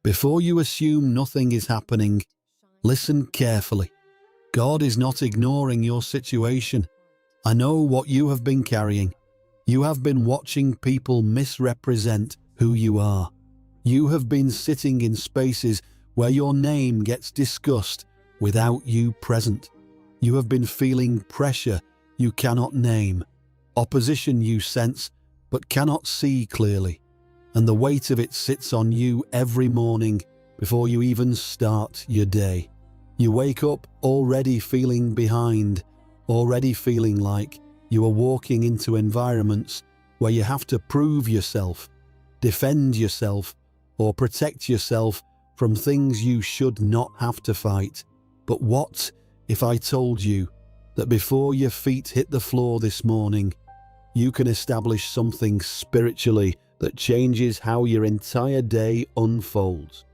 Before you assume nothing is happening, listen carefully. God is not ignoring your situation. I know what you have been carrying. You have been watching people misrepresent who you are. You have been sitting in spaces where your name gets discussed without you present. You have been feeling pressure you cannot name, opposition you sense but cannot see clearly, and the weight of it sits on you every morning before you even start your day. You wake up already feeling behind, already feeling like you are walking into environments where you have to prove yourself, defend yourself, or protect yourself from things you should not have to fight. But what if I told you that before your feet hit the floor this morning, you can establish something spiritually that changes how your entire day unfolds?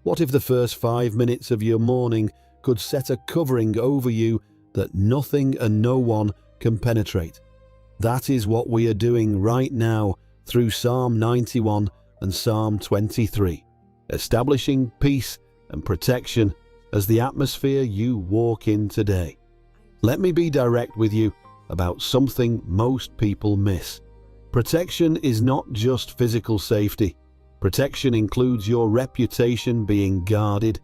What if the first 5 minutes of your morning could set a covering over you that nothing and no one can penetrate? That is what we are doing right now through Psalm 91 and Psalm 23, establishing peace and protection as the atmosphere you walk in today. Let me be direct with you about something most people miss. Protection is not just physical safety. Protection includes your reputation being guarded,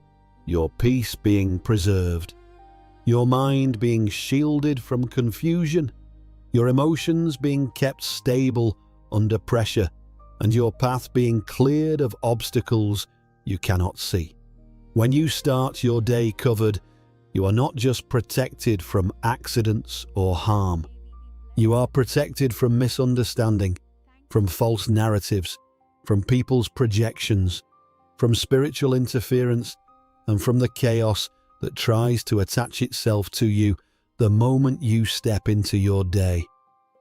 your peace being preserved, your mind being shielded from confusion, your emotions being kept stable under pressure, and your path being cleared of obstacles you cannot see. When you start your day covered, you are not just protected from accidents or harm. You are protected from misunderstanding, from false narratives, from people's projections, from spiritual interference, and from the chaos that tries to attach itself to you the moment you step into your day.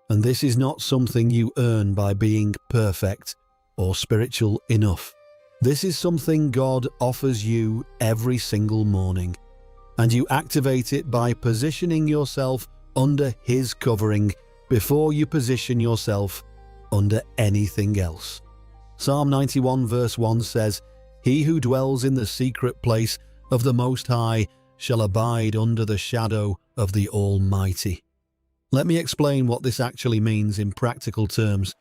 And this is not something you earn by being perfect or spiritual enough. This is something God offers you every single morning, and you activate it by positioning yourself under His covering before you position yourself under anything else. Psalm 91 verse 1 says, "He who dwells in the secret place of the Most High shall abide under the shadow of the Almighty." Let me explain what this actually means in practical terms.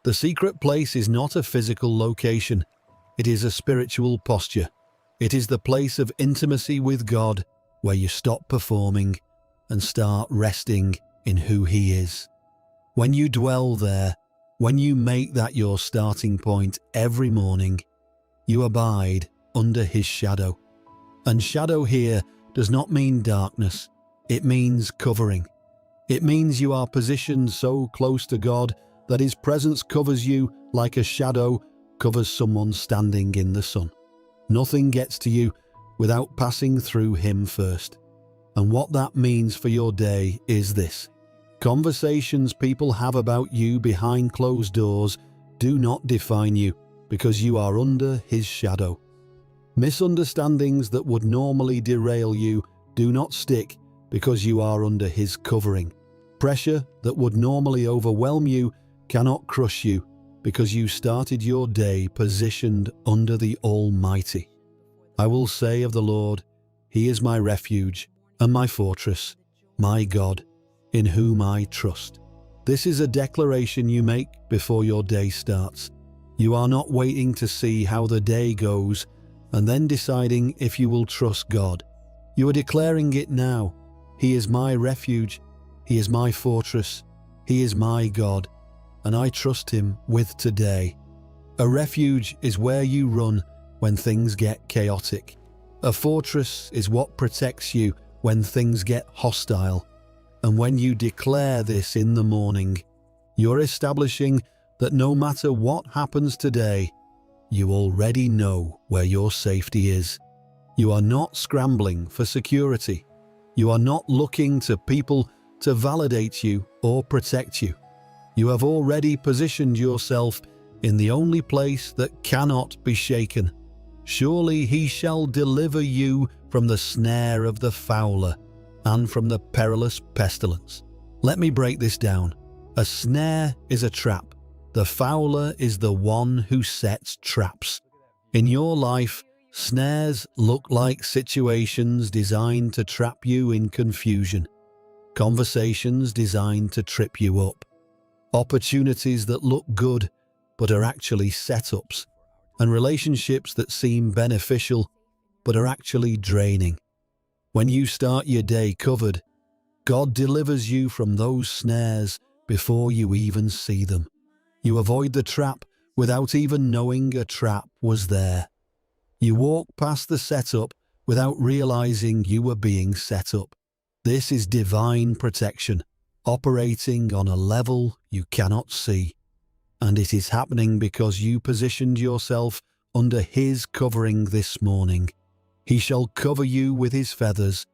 The secret place is not a physical location. It is a spiritual posture. It is the place of intimacy with God where you stop performing and start resting in who He is. When you dwell there, when you make that your starting point every morning, you abide under His shadow. And shadow here does not mean darkness. It means covering. It means you are positioned so close to God that His presence covers you like a shadow covers someone standing in the sun. Nothing gets to you without passing through Him first. And what that means for your day is this: conversations people have about you behind closed doors do not define you because you are under His shadow. Misunderstandings that would normally derail you do not stick because you are under His covering. Pressure that would normally overwhelm you cannot crush you because you started your day positioned under the Almighty. I will say of the Lord, He is my refuge and my fortress, my God, in whom I trust. This is a declaration you make before your day starts. You are not waiting to see how the day goes and then deciding if you will trust God. You are declaring it now. He is my refuge. He is my fortress. He is my God, and I trust Him with today. A refuge is where you run when things get chaotic. A fortress is what protects you when things get hostile. And when you declare this in the morning, you're establishing that no matter what happens today, you already know where your safety is. You are not scrambling for security. You are not looking to people to validate you or protect you. You have already positioned yourself in the only place that cannot be shaken. Surely He shall deliver you from the snare of the fowler and from the perilous pestilence. Let me break this down. A snare is a trap. The fowler is the one who sets traps. In your life, snares look like situations designed to trap you in confusion, conversations designed to trip you up, opportunities that look good but are actually setups, and relationships that seem beneficial but are actually draining. When you start your day covered, God delivers you from those snares before you even see them. You avoid the trap without even knowing a trap was there. You walk past the setup without realizing you were being set up. This is divine protection, operating on a level you cannot see. And it is happening because you positioned yourself under His covering this morning. He shall cover you with His feathers,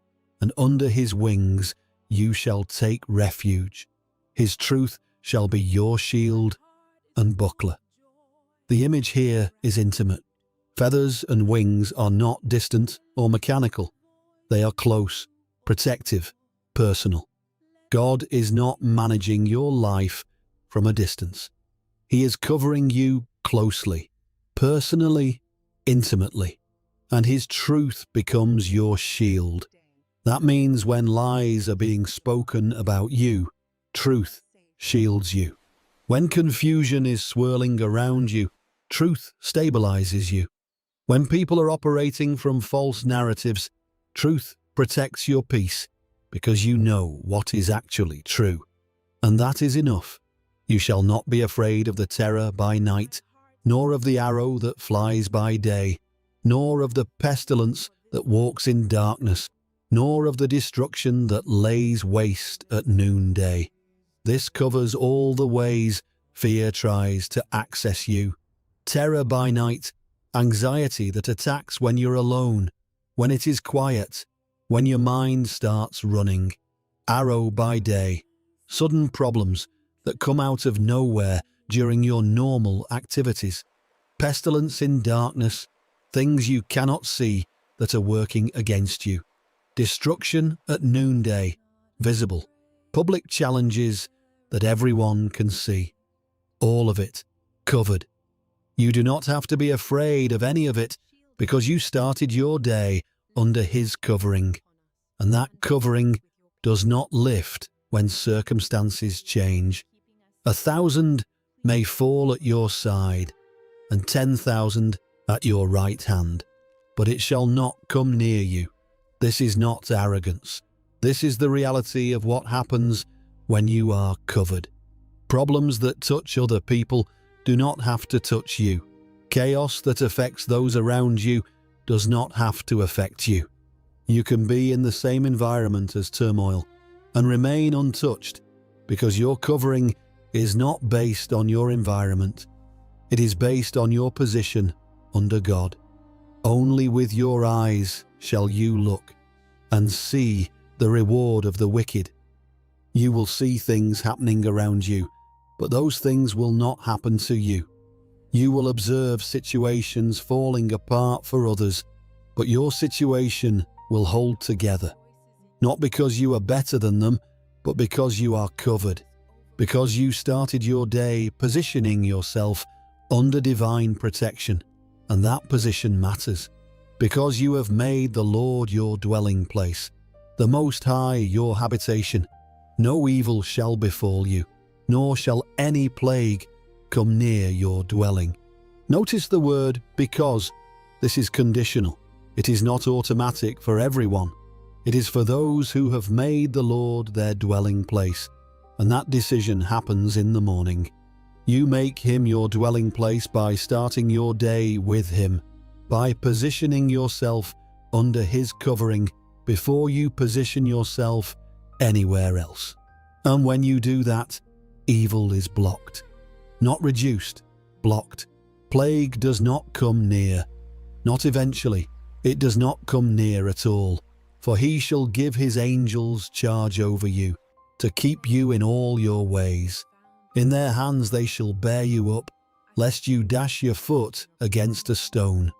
and under His wings you shall take refuge. His truth shall be your shield and buckler. The image here is intimate. Feathers and wings are not distant or mechanical. They are close, protective, personal. God is not managing your life from a distance. He is covering you closely, personally, intimately, and His truth becomes your shield. That means when lies are being spoken about you, truth shields you. When confusion is swirling around you, truth stabilizes you. When people are operating from false narratives, truth protects your peace because you know what is actually true. And that is enough. You shall not be afraid of the terror by night, nor of the arrow that flies by day, nor of the pestilence that walks in darkness, nor of the destruction that lays waste at noonday. This covers all the ways fear tries to access you. Terror by night, anxiety that attacks when you're alone, when it is quiet, when your mind starts running. Arrow by day, sudden problems that come out of nowhere during your normal activities. Pestilence in darkness, things you cannot see that are working against you. Destruction at noonday, visible. Public challenges that everyone can see. All of it covered. You do not have to be afraid of any of it because you started your day under His covering. And that covering does not lift when circumstances change. 1,000 may fall at your side and 10,000 at your right hand, but it shall not come near you. This is not arrogance. This is the reality of what happens when you are covered. Problems that touch other people do not have to touch you. Chaos that affects those around you does not have to affect you. You can be in the same environment as turmoil and remain untouched because your covering is not based on your environment. It is based on your position under God. Only with your eyes shall you look and see the reward of the wicked. You will see things happening around you, but those things will not happen to you. You will observe situations falling apart for others, but your situation will hold together. Not because you are better than them, but because you are covered. Because you started your day positioning yourself under divine protection, and that position matters. Because you have made the Lord your dwelling place, the Most High your habitation. No evil shall befall you, nor shall any plague come near your dwelling. Notice the word because. This is conditional. It is not automatic for everyone. It is for those who have made the Lord their dwelling place, and that decision happens in the morning. You make Him your dwelling place by starting your day with Him, by positioning yourself under His covering before you position yourself anywhere else. And when you do that, evil is blocked. Not reduced, blocked. Plague does not come near. Not eventually. It does not come near at all. For He shall give His angels charge over you, to keep you in all your ways. In their hands they shall bear you up, lest you dash your foot against a stone.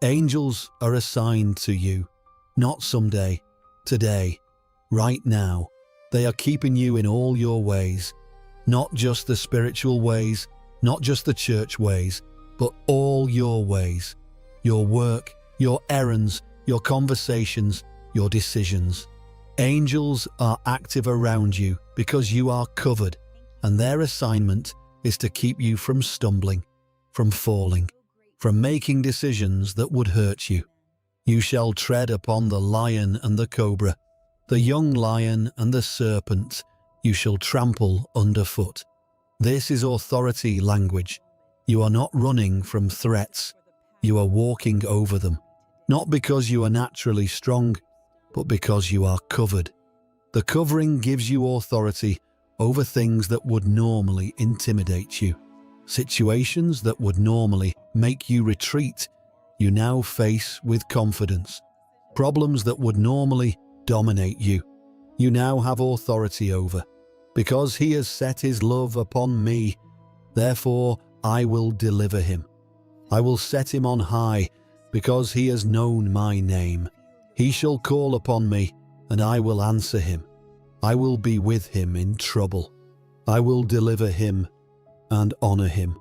Angels are assigned to you, not someday, today, right now. They are keeping you in all your ways, not just the spiritual ways, not just the church ways, but all your ways. your work, your errands, your conversations, your decisions. Angels are active around you because you are covered, and their assignment is to keep you from stumbling, from falling, from making decisions that would hurt you. You shall tread upon the lion and the cobra, the young lion and the serpent you shall trample underfoot. This is authority language. You are not running from threats. You are walking over them, not because you are naturally strong, but because you are covered. The covering gives you authority over things that would normally intimidate you. Situations that would normally make you retreat, you now face with confidence. Problems that would normally dominate you, you now have authority over. Because he has set his love upon me, therefore I will deliver him. I will set him on high, because he has known my name. He shall call upon me, and I will answer him. I will be with him in trouble. I will deliver him and honor him.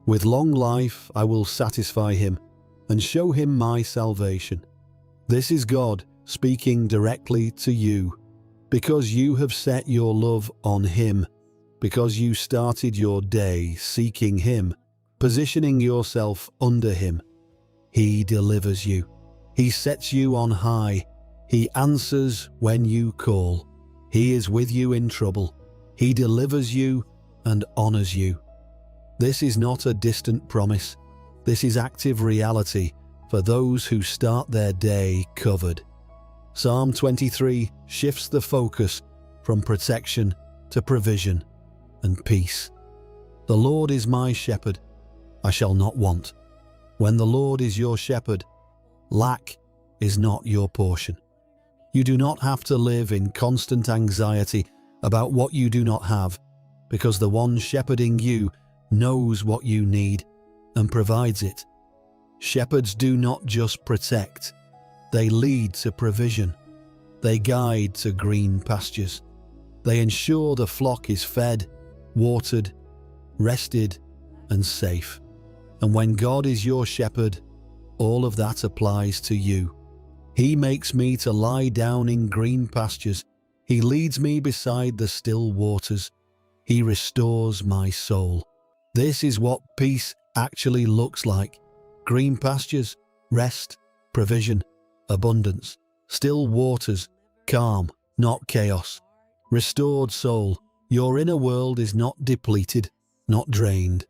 With long life I will satisfy him and show him my salvation. This is God speaking directly to you, because you have set your love on him, because you started your day seeking him, positioning yourself under him. He delivers you. He sets you on high. He answers when you call. He is with you in trouble. He delivers you and honors you. This is not a distant promise. This is active reality for those who start their day covered. Psalm 23 shifts the focus from protection to provision and peace. The Lord is my shepherd. I shall not want. When the Lord is your shepherd, lack is not your portion. You do not have to live in constant anxiety about what you do not have, because the one shepherding you knows what you need and provides it. Shepherds do not just protect, they lead to provision. They guide to green pastures. They ensure the flock is fed, watered, rested, and safe. And when God is your shepherd, all of that applies to you. He makes me to lie down in green pastures. He leads me beside the still waters. He restores my soul. This is what peace actually looks like. Green pastures, rest, provision, abundance, still waters, calm, not chaos. Restored soul, your inner world is not depleted, not drained,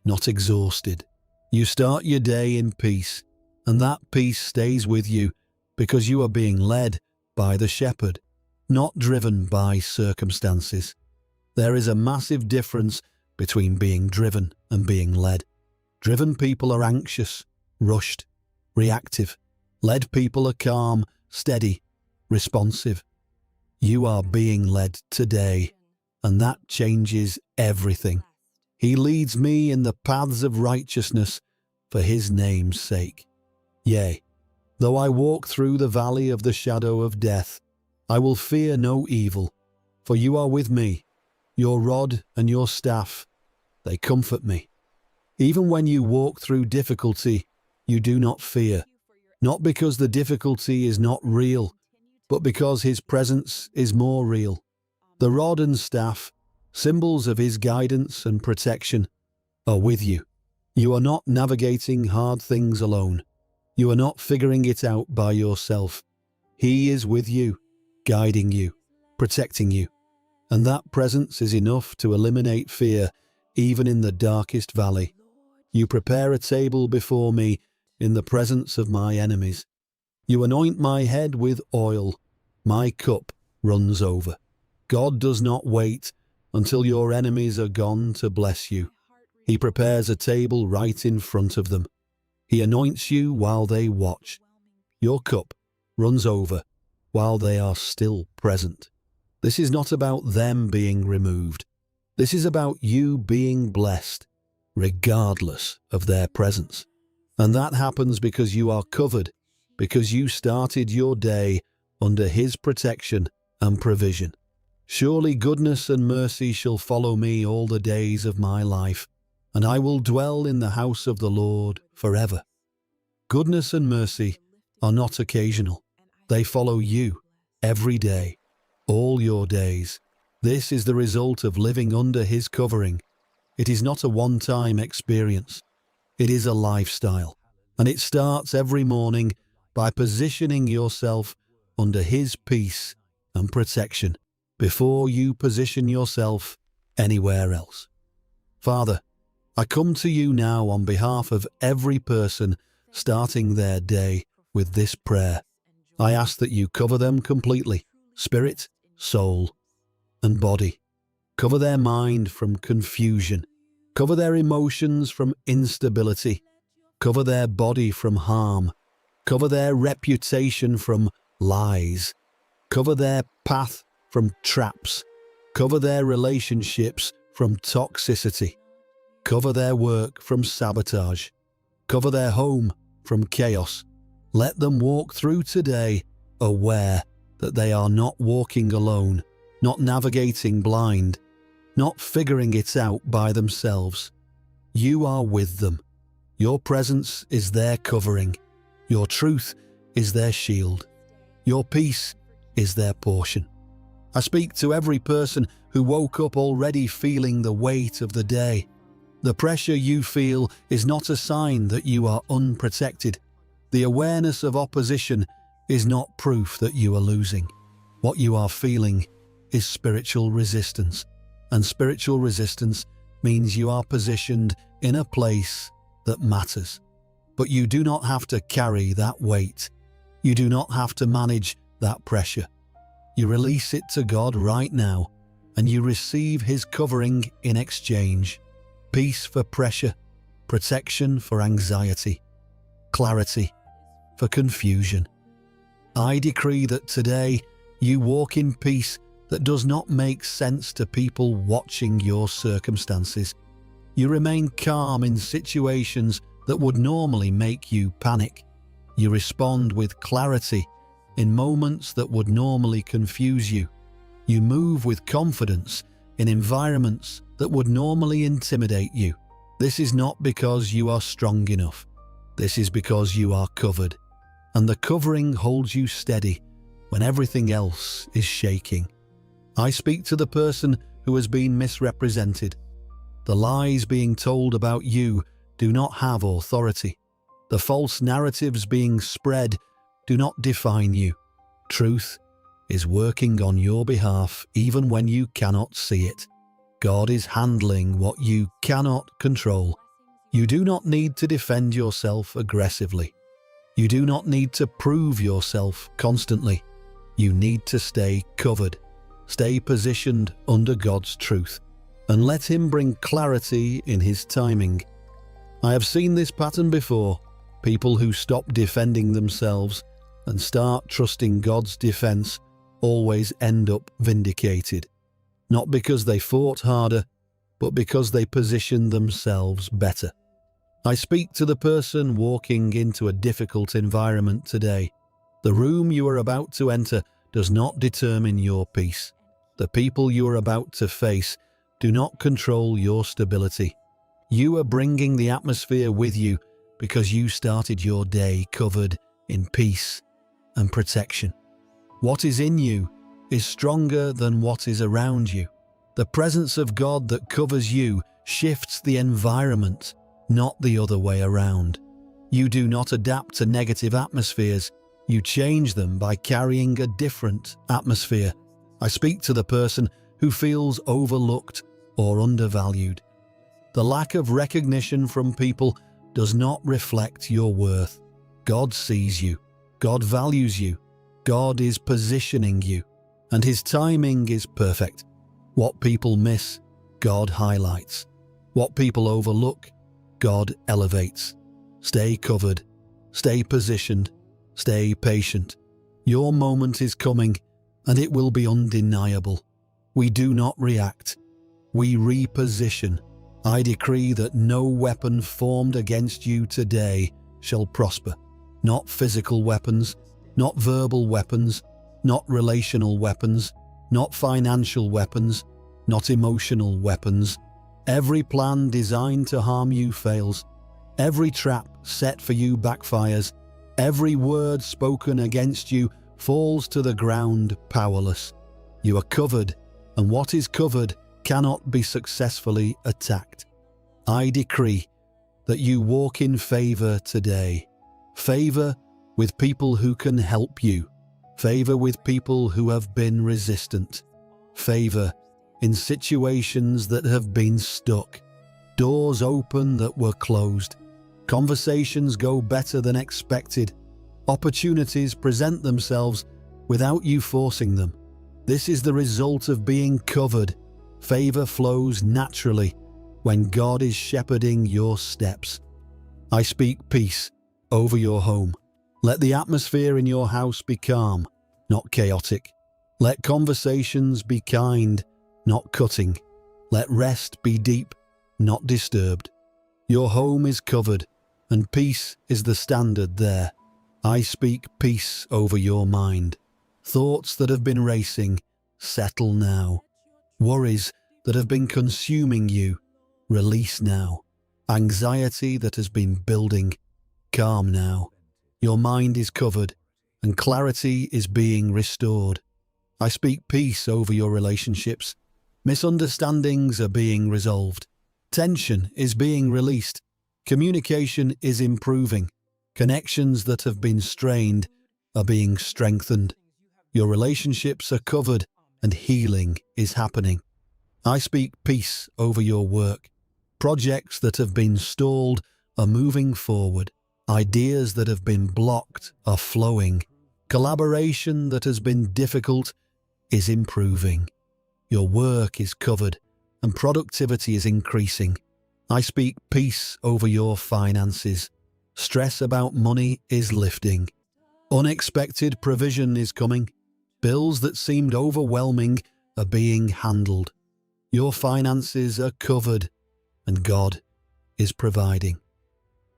not exhausted. You start your day in peace, and that peace stays with you because you are being led by the shepherd, not driven by circumstances. There is a massive difference between being driven and being led. Driven people are anxious, rushed, reactive. Led people are calm, steady, responsive. You are being led today, and that changes everything. He leads me in the paths of righteousness for his name's sake. Yea, though I walk through the valley of the shadow of death, I will fear no evil, for you are with me. Your rod and your staff, they comfort me. Even when you walk through difficulty, you do not fear, not because the difficulty is not real, but because his presence is more real. The rod and staff, symbols of his guidance and protection, are with you. You are not navigating hard things alone. You are not figuring it out by yourself. He is with you, guiding you, protecting you. And that presence is enough to eliminate fear, even in the darkest valley. You prepare a table before me in the presence of my enemies. You anoint my head with oil. My cup runs over. God does not wait until your enemies are gone to bless you. He prepares a table right in front of them. He anoints you while they watch. Your cup runs over while they are still present. This is not about them being removed. This is about you being blessed, regardless of their presence. And that happens because you are covered, because you started your day under his protection and provision. Surely goodness and mercy shall follow me all the days of my life, and I will dwell in the house of the Lord forever. Goodness and mercy are not occasional. They follow you every day, all your days. This is the result of living under His covering. It is not a one-time experience. It is a lifestyle, and it starts every morning by positioning yourself under His peace and protection before you position yourself anywhere else. Father, I come to you now on behalf of every person starting their day with this prayer. I ask that you cover them completely, spirit, soul, and body. Cover their mind from confusion. Cover their emotions from instability. Cover their body from harm. Cover their reputation from lies. Cover their path from traps. Cover their relationships from toxicity. Cover their work from sabotage. Cover their home from chaos. Let them walk through today aware that they are not walking alone, not navigating blind, not figuring it out by themselves. You are with them. Your presence is their covering. Your truth is their shield. Your peace is their portion. I speak to every person who woke up already feeling the weight of the day. The pressure you feel is not a sign that you are unprotected. The awareness of opposition is not proof that you are losing. What you are feeling is spiritual resistance, and spiritual resistance means you are positioned in a place that matters. But you do not have to carry that weight. You do not have to manage that pressure. You release it to God right now, and you receive His covering in exchange. Peace for pressure, protection for anxiety, clarity for confusion. I decree that today you walk in peace that does not make sense to people watching your circumstances. You remain calm in situations that would normally make you panic. You respond with clarity in moments that would normally confuse you. You move with confidence in environments that would normally intimidate you. This is not because you are strong enough. This is because you are covered, and the covering holds you steady when everything else is shaking. I speak to the person who has been misrepresented. The lies being told about you do not have authority. The false narratives being spread do not define you. Truth is working on your behalf even when you cannot see it. God is handling what you cannot control. You do not need to defend yourself aggressively. You do not need to prove yourself constantly. You need to stay covered. Stay positioned under God's truth, and let Him bring clarity in His timing. I have seen this pattern before. People who stop defending themselves and start trusting God's defense always end up vindicated. Not because they fought harder, but because they positioned themselves better. I speak to the person walking into a difficult environment today. The room you are about to enter does not determine your peace. The people you are about to face do not control your stability. You are bringing the atmosphere with you because you started your day covered in peace and protection. What is in you is stronger than what is around you. The presence of God that covers you shifts the environment, not the other way around. You do not adapt to negative atmospheres. You change them by carrying a different atmosphere. I speak to the person who feels overlooked or undervalued. The lack of recognition from people does not reflect your worth. God sees you. God values you. God is positioning you, and His timing is perfect. What people miss, God highlights. What people overlook, God elevates. Stay covered. Stay positioned. Stay patient. Your moment is coming, and it will be undeniable. We do not react. We reposition. I decree that no weapon formed against you today shall prosper. Not physical weapons, not verbal weapons, not relational weapons, not financial weapons, not emotional weapons. Every plan designed to harm you fails. Every trap set for you backfires. Every word spoken against you falls to the ground powerless. You are covered, and what is covered cannot be successfully attacked. I decree that you walk in favor today. Favor with people who can help you. Favor with people who have been resistant. Favor in situations that have been stuck. Doors open that were closed. Conversations go better than expected. Opportunities present themselves without you forcing them. This is the result of being covered. Favor flows naturally when God is shepherding your steps. I speak peace over your home. Let the atmosphere in your house be calm, not chaotic. Let conversations be kind, not cutting. Let rest be deep, not disturbed. Your home is covered, and peace is the standard there. I speak peace over your mind. Thoughts that have been racing, settle now. Worries that have been consuming you, release now. Anxiety that has been building, calm now. Your mind is covered, and clarity is being restored. I speak peace over your relationships. Misunderstandings are being resolved. Tension is being released. Communication is improving. Connections that have been strained are being strengthened. Your relationships are covered, and healing is happening. I speak peace over your work. Projects that have been stalled are moving forward. Ideas that have been blocked are flowing. Collaboration that has been difficult is improving. Your work is covered, and productivity is increasing. I speak peace over your finances. Stress about money is lifting. Unexpected provision is coming. Bills that seemed overwhelming are being handled. Your finances are covered, and God is providing.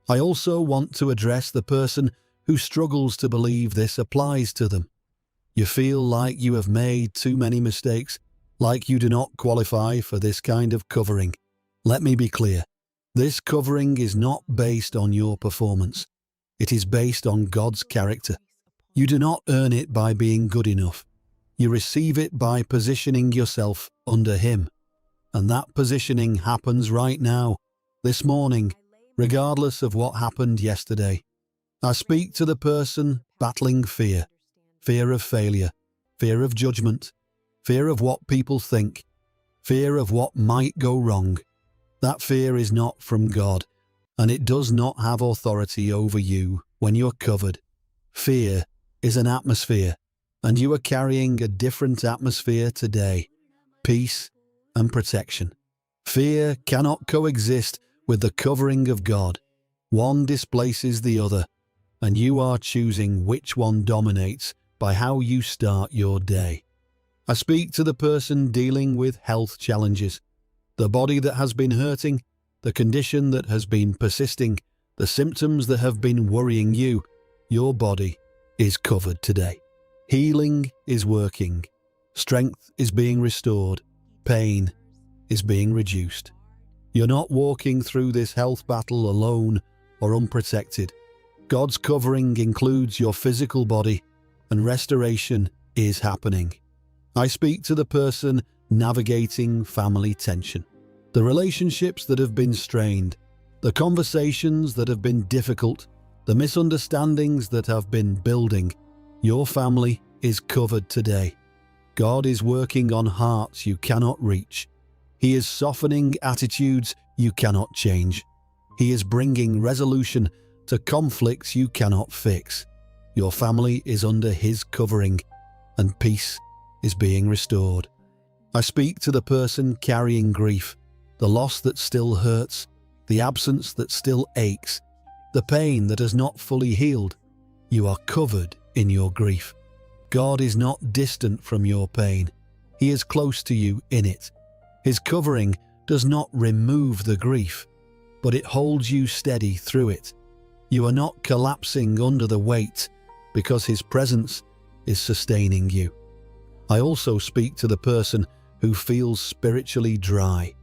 I also want to address the person who struggles to believe this applies to them. You feel like you have made too many mistakes, like you do not qualify for this kind of covering. Let me be clear. This covering is not based on your performance. It is based on God's character. You do not earn it by being good enough. You receive it by positioning yourself under Him. And that positioning happens right now, this morning, regardless of what happened yesterday. I speak to the person battling fear. Fear of failure, fear of judgment, fear of what people think, fear of what might go wrong. That fear is not from God, and it does not have authority over you when you're covered. Fear is an atmosphere, and you are carrying a different atmosphere today. Peace and protection. Fear cannot coexist with the covering of God. One displaces the other, and you are choosing which one dominates by how you start your day. I speak to the person dealing with health challenges. The body that has been hurting, the condition that has been persisting, the symptoms that have been worrying you. Your body is covered today. Healing is working. Strength is being restored. Pain is being reduced. You're not walking through this health battle alone or unprotected. God's covering includes your physical body, and restoration is happening. I speak to the person navigating family tension. The relationships that have been strained, the conversations that have been difficult, the misunderstandings that have been building. Your family is covered today. God is working on hearts you cannot reach. He is softening attitudes you cannot change. He is bringing resolution to conflicts you cannot fix. Your family is under His covering, and peace is being restored. I speak to the person carrying grief, the loss that still hurts, the absence that still aches, the pain that has not fully healed. You are covered in your grief. God is not distant from your pain. He is close to you in it. His covering does not remove the grief, but it holds you steady through it. You are not collapsing under the weight because His presence is sustaining you. I also speak to the person who feels spiritually dry.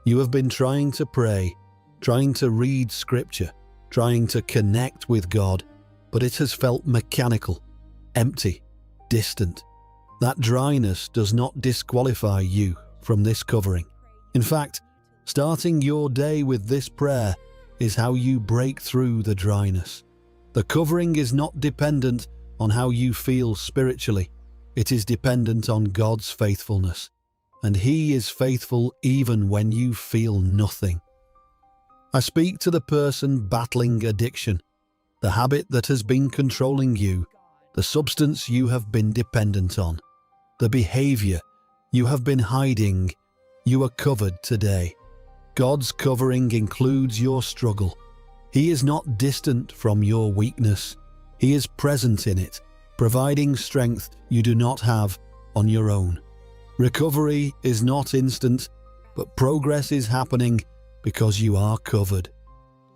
You have been trying to pray, trying to read scripture, trying to connect with God, but it has felt mechanical, empty, distant. That dryness does not disqualify you from this covering. In fact, starting your day with this prayer is how you break through the dryness. The covering is not dependent on how you feel spiritually. It is dependent on God's faithfulness. And He is faithful even when you feel nothing. I speak to the person battling addiction, the habit that has been controlling you, the substance you have been dependent on, the behavior you have been hiding. You are covered today. God's covering includes your struggle. He is not distant from your weakness. He is present in it, providing strength you do not have on your own. Recovery is not instant, but progress is happening because you are covered.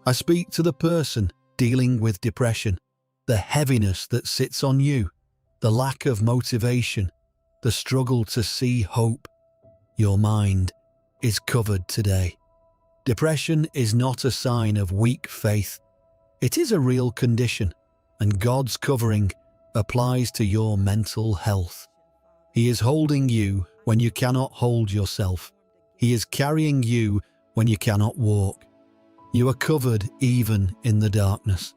I speak to the person dealing with depression, the heaviness that sits on you, the lack of motivation, the struggle to see hope. Your mind is covered today. Depression is not a sign of weak faith. It is a real condition, and God's covering applies to your mental health. He is holding you when you cannot hold yourself. He is carrying you when you cannot walk. You are covered even in the darkness.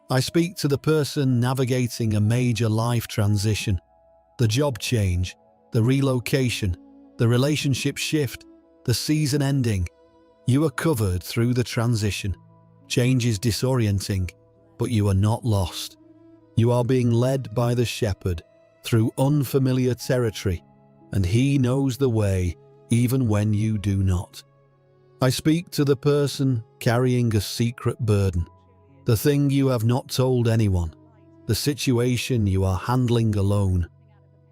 I speak to the person navigating a major life transition, the job change, the relocation, the relationship shift, the season ending. You are covered through the transition. Change is disorienting, but you are not lost. You are being led by the shepherd through unfamiliar territory, and He knows the way even when you do not. I speak to the person carrying a secret burden, the thing you have not told anyone, the situation you are handling alone,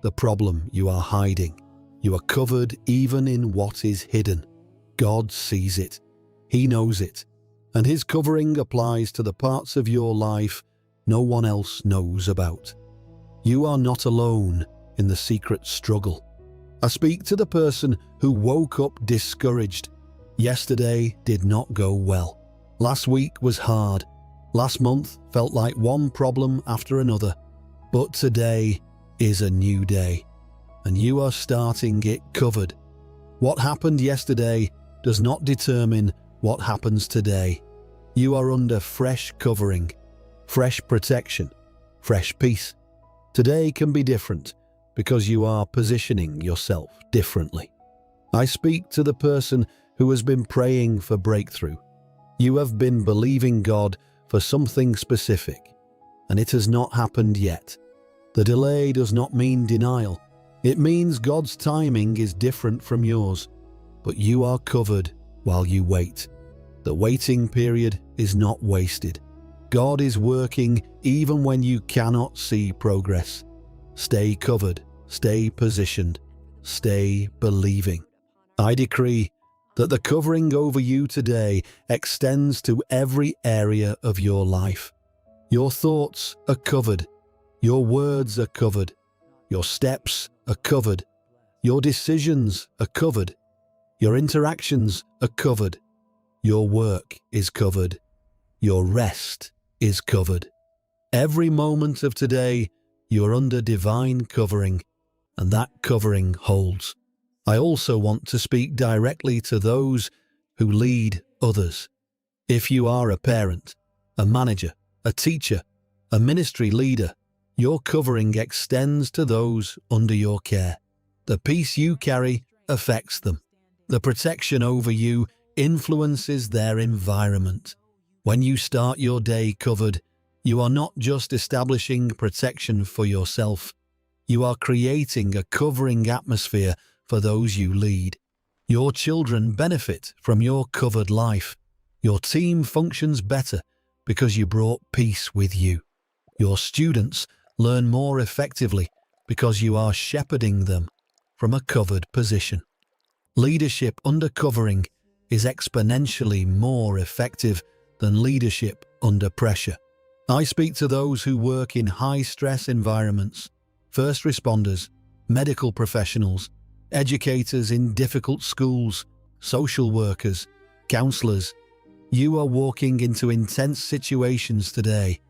the problem you are hiding. You are covered even in what is hidden. God sees it. He knows it. And His covering applies to the parts of your life no one else knows about. You are not alone in the secret struggle. I speak to the person who woke up discouraged. Yesterday did not go well. Last week was hard. Last month felt like one problem after another. But today is a new day, and you are starting it covered. What happened yesterday does not determine what happens today. You are under fresh covering, fresh protection, fresh peace. Today can be different because you are positioning yourself differently. I speak to the person who has been praying for breakthrough. You have been believing God for something specific, and it has not happened yet. The delay does not mean denial. It means God's timing is different from yours, but you are covered while you wait. The waiting period is not wasted. God is working even when you cannot see progress. Stay covered, stay positioned, stay believing. I decree that the covering over you today extends to every area of your life. Your thoughts are covered. Your words are covered. Your steps are covered. Your decisions are covered. Your interactions are covered. Your work is covered. Your rest is covered. Every moment of today, you are under divine covering, and that covering holds. I also want to speak directly to those who lead others. If you are a parent, a manager, a teacher, a ministry leader, your covering extends to those under your care. The peace you carry affects them. The protection over you influences their environment. When you start your day covered, you are not just establishing protection for yourself. You are creating a covering atmosphere for those you lead. Your children benefit from your covered life. Your team functions better because you brought peace with you. Your students learn more effectively because you are shepherding them from a covered position. Leadership under covering is exponentially more effective than leadership under pressure. I speak to those who work in high-stress environments, first responders, medical professionals, educators in difficult schools, social workers, counselors. You are walking into intense situations today,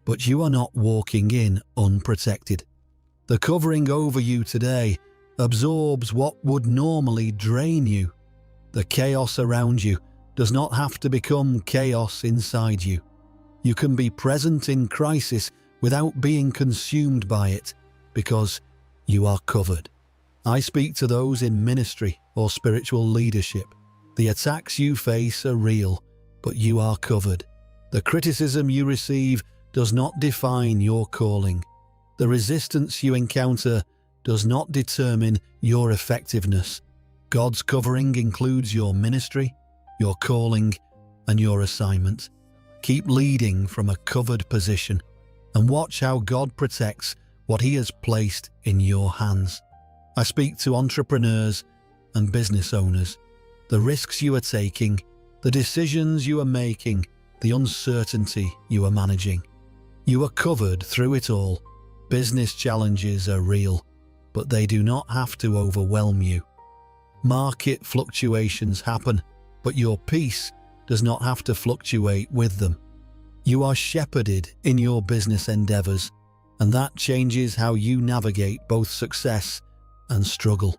but you are not walking in unprotected. The covering over you today absorbs what would normally drain you. The chaos around you does not have to become chaos inside you. You can be present in crisis without being consumed by it because you are covered. I speak to those in ministry or spiritual leadership. The attacks you face are real, but you are covered. The criticism you receive does not define your calling. The resistance you encounter does not determine your effectiveness. God's covering includes your ministry, your calling, and your assignment. Keep leading from a covered position and watch how God protects what He has placed in your hands. I speak to entrepreneurs and business owners. The risks you are taking, the decisions you are making, the uncertainty you are managing. You are covered through it all. Business challenges are real, but they do not have to overwhelm you. Market fluctuations happen, but your peace does not have to fluctuate with them. You are shepherded in your business endeavors, and that changes how you navigate both success and struggle.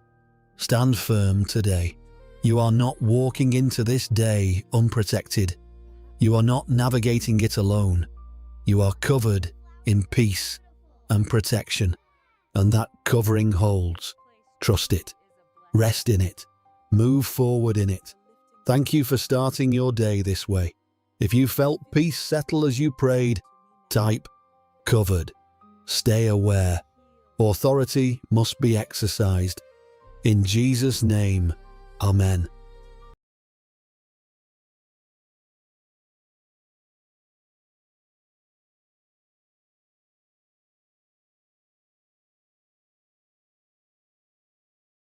Stand firm today. You are not walking into this day unprotected. You are not navigating it alone. You are covered in peace and protection, and that covering holds. Trust it. Rest in it. Move forward in it. Thank you for starting your day this way. If you felt peace settle as you prayed, type covered. Stay aware. Authority must be exercised. In Jesus' name, Amen.